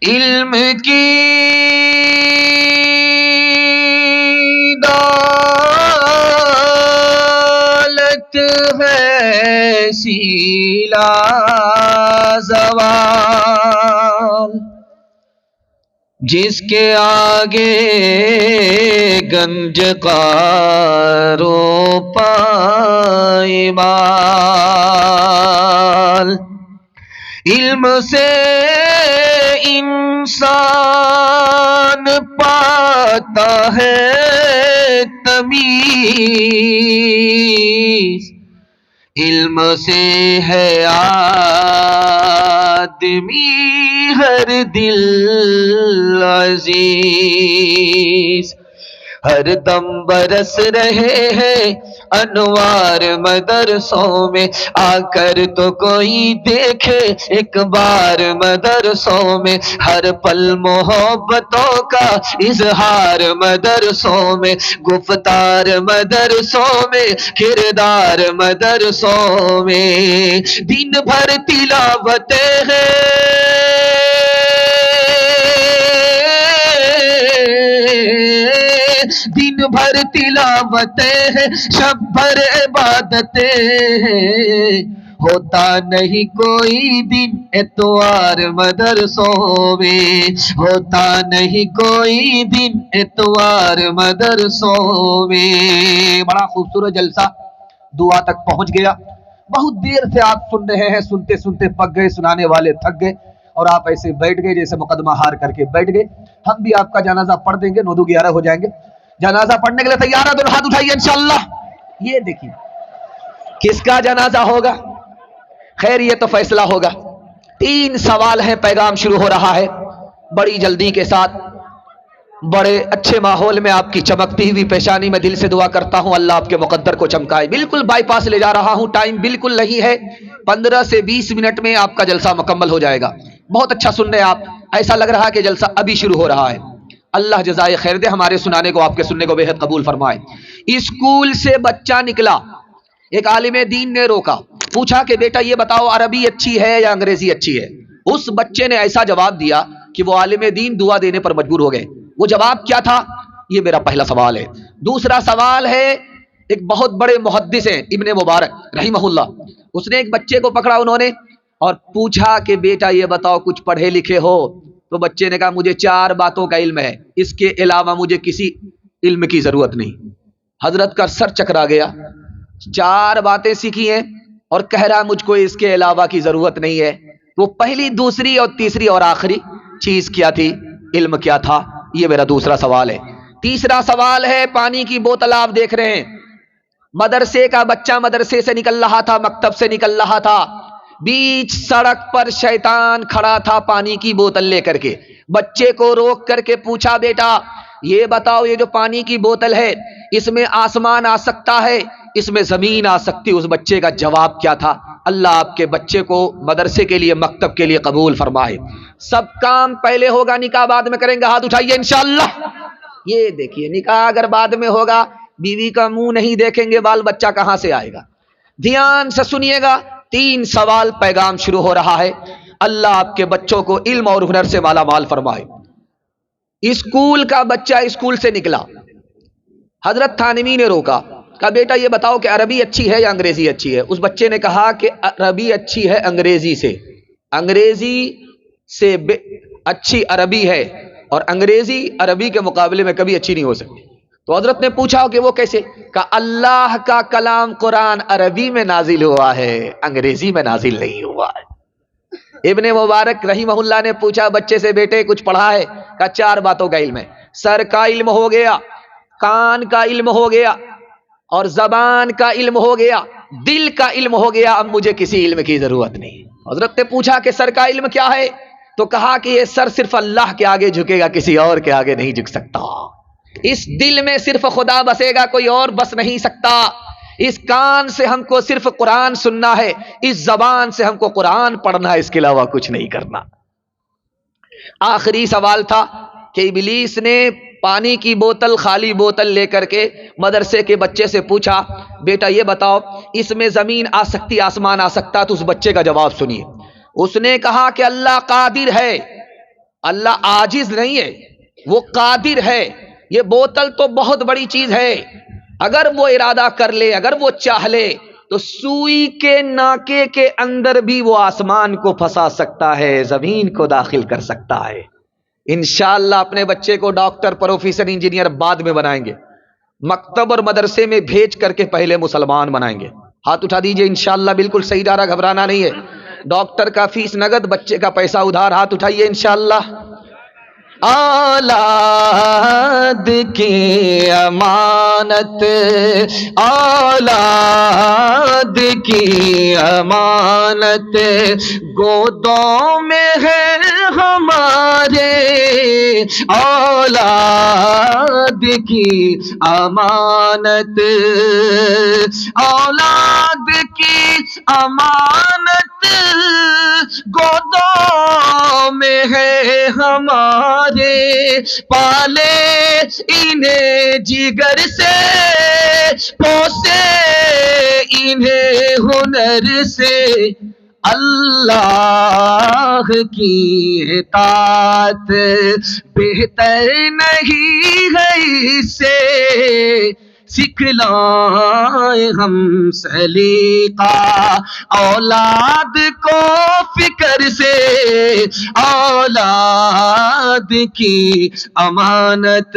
علم کی دولت ہے سیلا زوال، جس کے آگے گنج قارو پائمال۔ علم سے انسان پاتا ہے تمیز، علم سے ہے آدمی ہر دل عزیز۔ ہر دم برس رہے ہیں انوار مدرسوں میں، آ کر تو کوئی دیکھے ایک بار مدرسوں میں۔ ہر پل محبتوں کا اظہار مدرسوں میں، گفتار مدرسوں میں، کردار مدرسوں میں۔ دن بھر تلاوتیں ہیں، دن بھر تلاوتیں ہیں، شب بھر عبادتیں ہیں، ہوتا نہیں کوئی دن اتوار مدرسوں میں، ہوتا نہیں کوئی دن اتوار مدرسوں میں۔ بڑا خوبصورت جلسہ دعا تک پہنچ گیا۔ بہت دیر سے آپ سن رہے ہیں، سنتے سنتے پک گئے، سنانے والے تھک گئے اور آپ ایسے بیٹھ گئے جیسے مقدمہ ہار کر کے بیٹھ گئے۔ ہم بھی آپ کا جنازہ پڑھ دیں گے، 9-11 ہو جائیں گے۔ جنازہ پڑھنے کے لیے تیار ہے تو ہاتھ اٹھائیے انشاءاللہ۔ یہ دیکھیے کس کا جنازہ ہوگا؟ خیر یہ تو فیصلہ ہوگا۔ 3 سوال ہیں، پیغام شروع ہو رہا ہے بڑی جلدی کے ساتھ۔ بڑے اچھے ماحول میں آپ کی چمکتی ہوئی پیشانی میں دل سے دعا کرتا ہوں اللہ آپ کے مقدر کو چمکائے۔ بالکل بائی پاس لے جا رہا ہوں، ٹائم بالکل نہیں ہے، 15 سے 20 منٹ میں آپ کا جلسہ مکمل ہو جائے گا۔ بہت اچھا سن رہے ہیں آپ، ایسا لگ رہا ہے کہ جلسہ ابھی شروع ہو رہا ہے۔ اللہ جزائے خیر دے، ہمارے سنانے کو آپ کے سننے کو بے حد قبول فرمائے۔ اسکول سے بچہ نکلا، ایک عالم دین نے روکا، پوچھا کہ بیٹا یہ بتاؤ عربی اچھی ہے یا انگریزی اچھی ہے؟ اس بچے نے ایسا جواب دیا کہ وہ عالم دین دعا دینے پر مجبور ہو گئے۔ وہ جواب کیا تھا؟ یہ میرا پہلا سوال ہے۔ دوسرا سوال ہے، ایک بہت بڑے محدث ہیں ابن مبارک رحمہ اللہ، اس نے ایک بچے کو پکڑا انہوں نے اور پوچھا کہ بیٹا یہ بتاؤ کچھ پڑھے لکھے ہو؟ تو بچے نے کہا مجھے 4 باتوں کا علم ہے، اس کے علاوہ مجھے کسی علم کی ضرورت نہیں۔ حضرت کا سر چکرا گیا، 4 باتیں سیکھی ہیں اور کہہ رہا مجھ کو اس کے علاوہ کی ضرورت نہیں ہے۔ وہ پہلی، دوسری اور تیسری اور آخری چیز کیا تھی؟ علم کیا تھا؟ یہ میرا دوسرا سوال ہے۔ تیسرا سوال ہے، پانی کی بوتل آپ دیکھ رہے ہیں، مدرسے کا بچہ مدرسے سے نکل رہا تھا، مکتب سے نکل رہا تھا، بیچ سڑک پر شیطان کھڑا تھا پانی کی بوتل لے کر کے، بچے کو روک کر کے پوچھا بیٹا یہ بتاؤ یہ جو پانی کی بوتل ہے اس میں آسمان آ سکتا ہے، اس میں زمین آ سکتی؟ اس بچے کا جواب کیا تھا؟ اللہ آپ کے بچے کو مدرسے کے لیے، مکتب کے لیے قبول فرمائے۔ سب کام پہلے ہوگا، نکاح بعد میں کریں گے، ہاتھ اٹھائیے انشاءاللہ۔ یہ دیکھیے نکاح اگر بعد میں ہوگا، بیوی کا منہ نہیں دیکھیں گے، بال بچہ کہاں سے آئے گا؟ دھیان سے سنیے گا، 3 سوال، پیغام شروع ہو رہا ہے۔ اللہ آپ کے بچوں کو علم اور ہنر سے مالا مال فرمائے۔ اسکول کا بچہ اسکول سے نکلا، حضرت تھانوی نے روکا، کہا بیٹا یہ بتاؤ کہ عربی اچھی ہے یا انگریزی اچھی ہے؟ اس بچے نے کہا کہ عربی اچھی ہے انگریزی سے، انگریزی سے اچھی عربی ہے، اور انگریزی عربی کے مقابلے میں کبھی اچھی نہیں ہو سکتی۔ تو حضرت نے پوچھا کہ وہ کیسے؟ کہا اللہ کا کلام قرآن عربی میں نازل ہوا ہے، انگریزی میں نازل نہیں ہوا ہے۔ ابن مبارک رحمہ اللہ نے پوچھا بچے سے بیٹے کچھ پڑھا ہے؟ کہا 4 باتوں کا علم ہے، سر کا علم ہو گیا، کان کا علم ہو گیا اور زبان کا علم ہو گیا، دل کا علم ہو گیا، اب مجھے کسی علم کی ضرورت نہیں۔ حضرت نے پوچھا کہ سر کا علم کیا ہے؟ تو کہا کہ یہ سر صرف اللہ کے آگے جھکے گا، کسی اور کے آگے نہیں جھک سکتا۔ اس دل میں صرف خدا بسے گا، کوئی اور بس نہیں سکتا۔ اس کان سے ہم کو صرف قرآن سننا ہے، اس زبان سے ہم کو قرآن پڑھنا ہے، اس کے علاوہ کچھ نہیں کرنا۔ آخری سوال تھا کہ ابلیس نے پانی کی بوتل، خالی بوتل لے کر کے مدرسے کے بچے سے پوچھا بیٹا یہ بتاؤ اس میں زمین آ سکتی، آسمان آ سکتا؟ تو اس بچے کا جواب سنیے، اس نے کہا کہ اللہ قادر ہے، اللہ عاجز نہیں ہے، وہ قادر ہے. یہ بوتل تو بہت بڑی چیز ہے، اگر وہ ارادہ کر لے، اگر وہ چاہ لے تو سوئی کے ناکے کے اندر بھی وہ آسمان کو پھنسا سکتا ہے، زمین کو داخل کر سکتا ہے. انشاءاللہ اپنے بچے کو ڈاکٹر، پروفیسر، انجینئر بعد میں بنائیں گے، مکتب اور مدرسے میں بھیج کر کے پہلے مسلمان بنائیں گے. ہاتھ اٹھا دیجئے. انشاءاللہ بالکل صحیح جا رہا، گھبرانا نہیں ہے. ڈاکٹر کا فیس نگد، بچے کا پیسہ ادھار. ہاتھ اٹھائیے. انشاءاللہ اولاد کی امانت، اولاد کی امانت گودوں میں ہے ہمارے، اولاد کی امانت، اولاد کی امانت گودوں میں ہے ہمارے، پالے انہیں جگر سے، پوسے انہیں ہنر سے، اللہ کی اطاعت بہتر نہیں ہے اس سے، سکھلائیں ہم سلیقہ اولاد کو فکر سے، اولاد کی امانت.